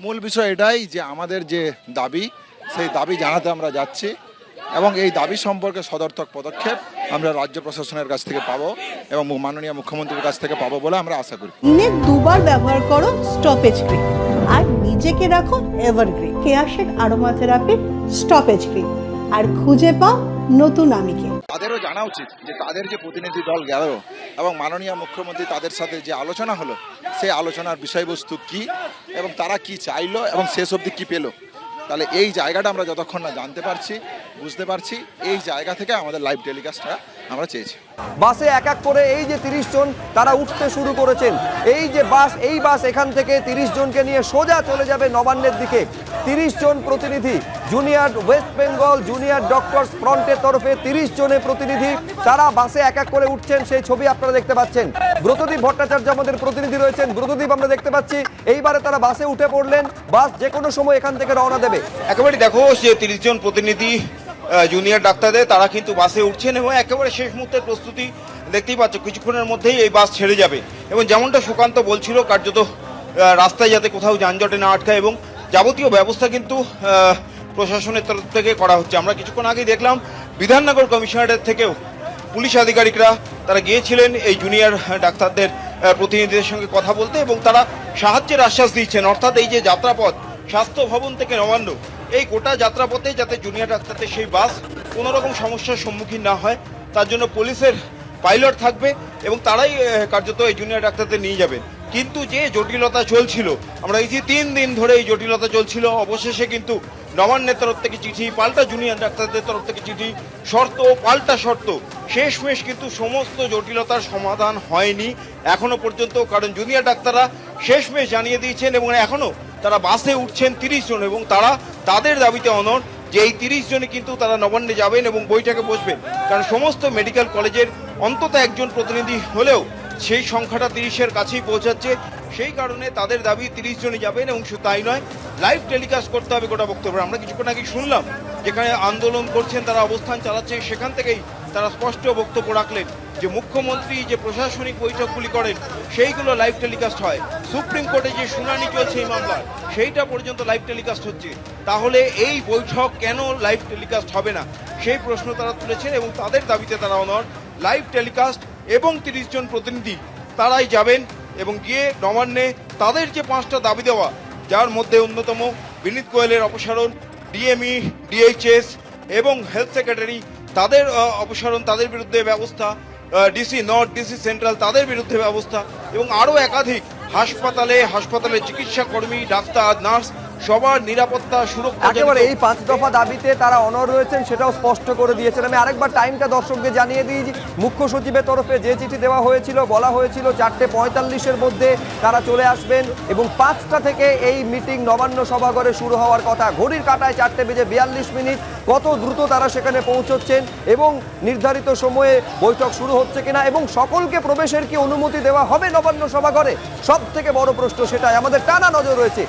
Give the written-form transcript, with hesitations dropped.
মূল বিষয় এটাই যে আমাদের যে দাবি সেই দাবি জানাতে আমরা যাচ্ছি এবং এই দাবি সম্পর্কে সদর্থক পদক্ষেপ আমরা রাজ্য প্রশাসনের কাছ থেকে পাবো এবং মাননীয় মুখ্যমন্ত্রীর কাছ থেকে পাবো বলে আমরা আশা করি। দিনে দুবার ব্যবহার করো স্টপেজ ক্রিম আর নিজেকে রাখো evergreen. Keya Seth aromatherapy stop age cream আর খুঁজে পাও নতুন আমিকে। তাদেরও জানা উচিত যে তাদের যে প্রতিনিধি দল গেল এবং মাননীয় মুখ্যমন্ত্রী তাদের সাথে যে আলোচনা হলো সেই আলোচনার বিষয়বস্তু কি এবং তারা কি চাইলো এবং শেষ অবধি কি পেলো, তাহলে এই জায়গাটা আমরা যতক্ষণ না জানতে পারছি বুঝতে পারছি এই জায়গা থেকে আমাদের লাইভ টেলিকাস্টটা আমরা চেয়েছি। বাসে এক এক করে এই যে 30 জন তারা উঠতে শুরু করেছেন। এই যে বাস এখান থেকে 30 জনকে নিয়ে সোজা চলে যাবে নবান্নের দিকে। 30 জন প্রতিনিধি junior West Bengal junior doctors ফ্রন্টের তরফে 30 জনের প্রতিনিধি তারা বাসে এক এক করে উঠছেন। সেই ছবি আপনারা দেখতে পাচ্ছেন। ব্রতদীপ ভট্টাচার্য আমাদের প্রতিনিধি রয়েছেন। ব্রতদীপ, আমরা দেখতে পাচ্ছি এইবারে তারা বাসে উঠে পড়লেন। বাস যে কোনো সময় এখান থেকে রওনা দেবে। একেবারে দেখো যে 30 জন প্রতিনিধি জুনিয়র ডাক্তারদের তারা কিন্তু বাসে উঠছেন এবং একেবারে শেষ মুহূর্তের প্রস্তুতি দেখতেই পাচ্ছ। কিছুক্ষণের মধ্যেই এই বাস ছেড়ে যাবে এবং যেমনটা সুকান্ত বলছিল কার্যত রাস্তায় যাতে কোথাও যানজটে না আটকায় এবং যাবতীয় ব্যবস্থা কিন্তু প্রশাসনের তরফ থেকে করা হচ্ছে। আমরা কিছুক্ষণ আগেই দেখলাম বিধাননগর কমিশনারেট থেকেও পুলিশ আধিকারিকরা তারা গিয়েছিলেন এই জুনিয়র ডাক্তারদের প্রতিনিধিদের সঙ্গে কথা বলতে এবং তারা সাহায্যের আশ্বাস দিচ্ছেন। অর্থাৎ এই যে যাত্রাপথ স্বাস্থ্য ভবন থেকে নবান্ন এই গোটা যাত্রাপথে যাতে জুনিয়র ডাক্তারদের সেই বাস কোনো রকম সমস্যার সম্মুখীন না হয় তার জন্য পুলিশের পাইলট থাকবে এবং তারাই কার্যত এই জুনিয়র ডাক্তারদের নিয়ে যাবেন। কিন্তু যে জটিলতা চলছিল, আমরা এই যে 3 দিন ধরে এই জটিলতা চলছিল, অবশেষে কিন্তু নবান্নের তরফ থেকে চিঠি, পাল্টা জুনিয়র ডাক্তারদের তরফ থেকে চিঠি, শর্ত পাল্টা শর্ত, শেষমেশ কিন্তু সমস্ত জটিলতার সমাধান হয়নি এখনো পর্যন্ত। কারণ জুনিয়র ডাক্তাররা শেষমেশ জানিয়ে দিয়েছেন এবং এখনো তারা বাসে উঠছেন 30 জন এবং তারা তাদের দাবিতে অনড় যে এই 30 জনে কিন্তু তারা নবান্নে যাবেন এবং বৈঠকে বসবেন। কারণ সমস্ত মেডিকেল কলেজের অন্তত একজন প্রতিনিধি হলেও সেই সংখ্যাটা 30-এর কাছেই পৌঁছাচ্ছে। সেই কারণে তাদের দাবি 30 জনই যাবেন এবং শুধু তাই নয়, লাইভ টেলিকাস্ট করতে হবে গোটা বক্তব্য। আমরা কিছুক্ষণ আগে শুনলাম যেখানে আন্দোলন করছেন তারা, অবস্থান চালাচ্ছেন, সেখান থেকেই তারা স্পষ্ট বক্তব্য রাখলেন যে মুখ্যমন্ত্রী যে প্রশাসনিক বৈঠকগুলি করেন সেইগুলো লাইভ টেলিকাস্ট হয়। সুপ্রিম কোর্টে যে শুনানি চলছে এই মামলার সেইটা পর্যন্ত লাইভ টেলিকাস্ট হচ্ছে, তাহলে এই বৈঠক কেন লাইভ টেলিকাস্ট হবে না সেই প্রশ্ন তারা তুলেছেন এবং তাদের দাবিতে তারা অনড়। লাইভ টেলিকাস্ট এবং 30 জন প্রতিনিধি তারাই যাবেন এবং গিয়ে নবান্নে তাদের যে 5টা দাবি দেওয়া, যার মধ্যে অন্যতম বিনীত গোয়েলের অপসারণ, ডিএমই, ডিএইচএস এবং হেলথ সেক্রেটারি তাদের অপসারণ, তাদের বিরুদ্ধে ব্যবস্থা, ডিসি নর্থ, ডিসি সেন্ট্রাল তাদের বিরুদ্ধে ব্যবস্থা এবং আরও একাধিক হাসপাতালে চিকিৎসা কর্মী, ডাক্তার, নার্স সবার নিরাপত্তা সুরক্ষা। একেবারে এই 5 দফা দাবিতে তারা অনড় রয়েছেন সেটাও স্পষ্ট করে দিয়েছেন। আমি আরেকবার টাইমটা দর্শকদের জানিয়ে দিই। মুখ্য সচিবের তরফে যে চিঠি দেওয়া হয়েছিল, বলা হয়েছিল 4:45-এর মধ্যে তারা চলে আসবেন এবং 5টা থেকে এই মিটিং নবান্ন সভাঘরে শুরু হওয়ার কথা। ঘড়ির কাঁটায় 4:42 কত দ্রুত তারা সেখানে পৌঁছচ্ছেন এবং নির্ধারিত সময়ে বৈঠক শুরু হচ্ছে কিনা এবং সকলকে প্রবেশের কি অনুমতি দেওয়া হবে নবান্ন সভাঘরে, সব থেকে বড় প্রশ্ন সেটাই আমাদের টানা নজর রয়েছে।